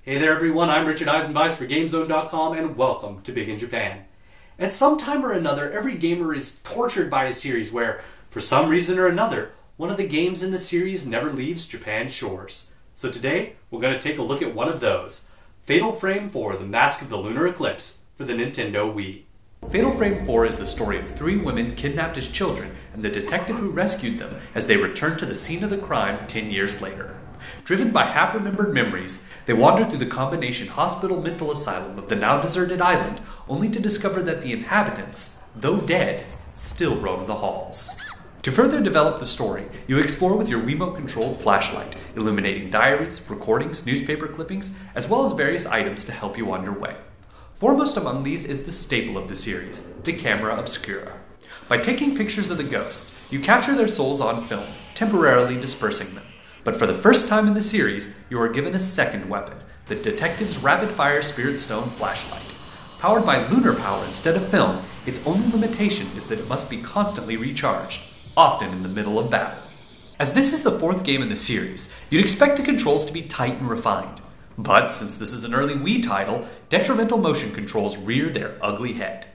Hey there everyone, I'm Richard Eisenbeis for GameZone.com and welcome to Big in Japan. At some time or another, every gamer is tortured by a series where, for some reason or another, one of the games in the series never leaves Japan's shores. So today, we're going to take a look at one of those. Fatal Frame 4, The Mask of the Lunar Eclipse for the Nintendo Wii. Fatal Frame 4 is the story of three women kidnapped as children and the detective who rescued them as they returned to the scene of the crime 10 years later. Driven by half-remembered memories, they wander through the combination hospital mental asylum of the now-deserted island, only to discover that the inhabitants, though dead, still roam the halls. To further develop the story, you explore with your Wiimote-controlled flashlight, illuminating diaries, recordings, newspaper clippings, as well as various items to help you on your way. Foremost among these is the staple of the series, the Camera Obscura. By taking pictures of the ghosts, you capture their souls on film, temporarily dispersing them. But for the first time in the series, you are given a second weapon, the detective's rapid-fire Spirit Stone flashlight. Powered by lunar power instead of film, its only limitation is that it must be constantly recharged, often in the middle of battle. As this is the fourth game in the series, you'd expect the controls to be tight and refined. But since this is an early Wii title, detrimental motion controls rear their ugly head.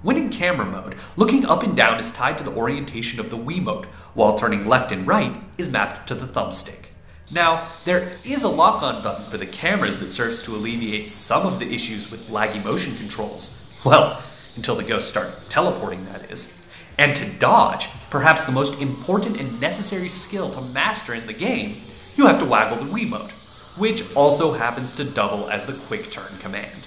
When in camera mode, looking up and down is tied to the orientation of the Wiimote, while turning left and right is mapped to the thumbstick. Now, there is a lock-on button for the cameras that serves to alleviate some of the issues with laggy motion controls. Well, until the ghosts start teleporting, that is. And to dodge, perhaps the most important and necessary skill to master in the game, you have to waggle the Wiimote, which also happens to double as the quick turn command.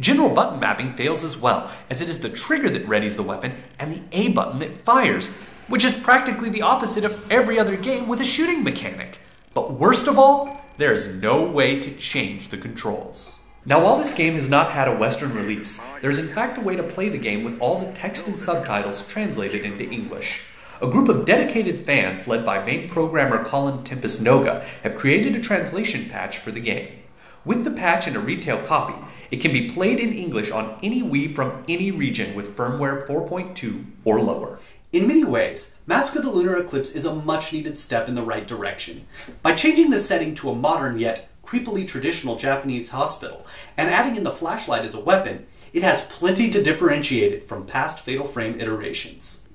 General button mapping fails as well, as it is the trigger that readies the weapon and the A button that fires, which is practically the opposite of every other game with a shooting mechanic. But worst of all, there is no way to change the controls. Now, while this game has not had a Western release, there is in fact a way to play the game with all the text and subtitles translated into English. A group of dedicated fans, led by main programmer Colin Tempest Noga, have created a translation patch for the game. With the patch and a retail copy, it can be played in English on any Wii from any region with firmware 4.2 or lower. In many ways, Mask of the Lunar Eclipse is a much-needed step in the right direction. By changing the setting to a modern yet creepily traditional Japanese hospital and adding in the flashlight as a weapon, it has plenty to differentiate it from past Fatal Frame iterations.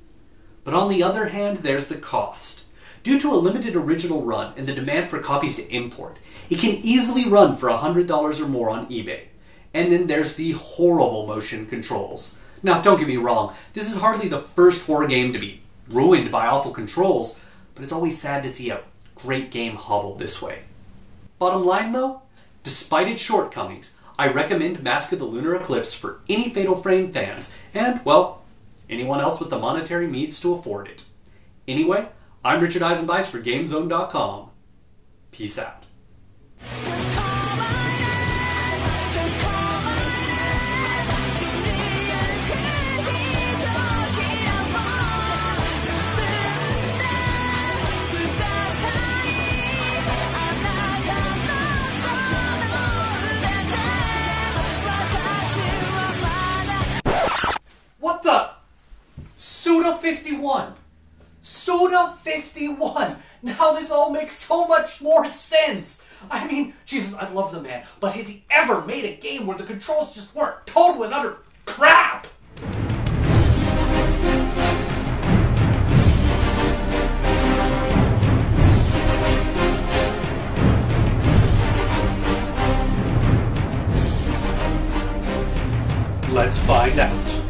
But on the other hand, there's the cost. Due to a limited original run and the demand for copies to import, it can easily run for $100 or more on eBay. And then there's the horrible motion controls. Now, don't get me wrong, this is hardly the first horror game to be ruined by awful controls, but it's always sad to see a great game hobbled this way. Bottom line though, despite its shortcomings, I recommend Mask of the Lunar Eclipse for any Fatal Frame fans, and, well, anyone else with the monetary means to afford it. Anyway, I'm Richard Eisenbeis for GameZone.com. Peace out. What the? Suda 51! Suda 51! Now this all makes so much more sense! I mean, Jesus, I love the man, but has he ever made a game where the controls just weren't total and utter crap? Let's find out.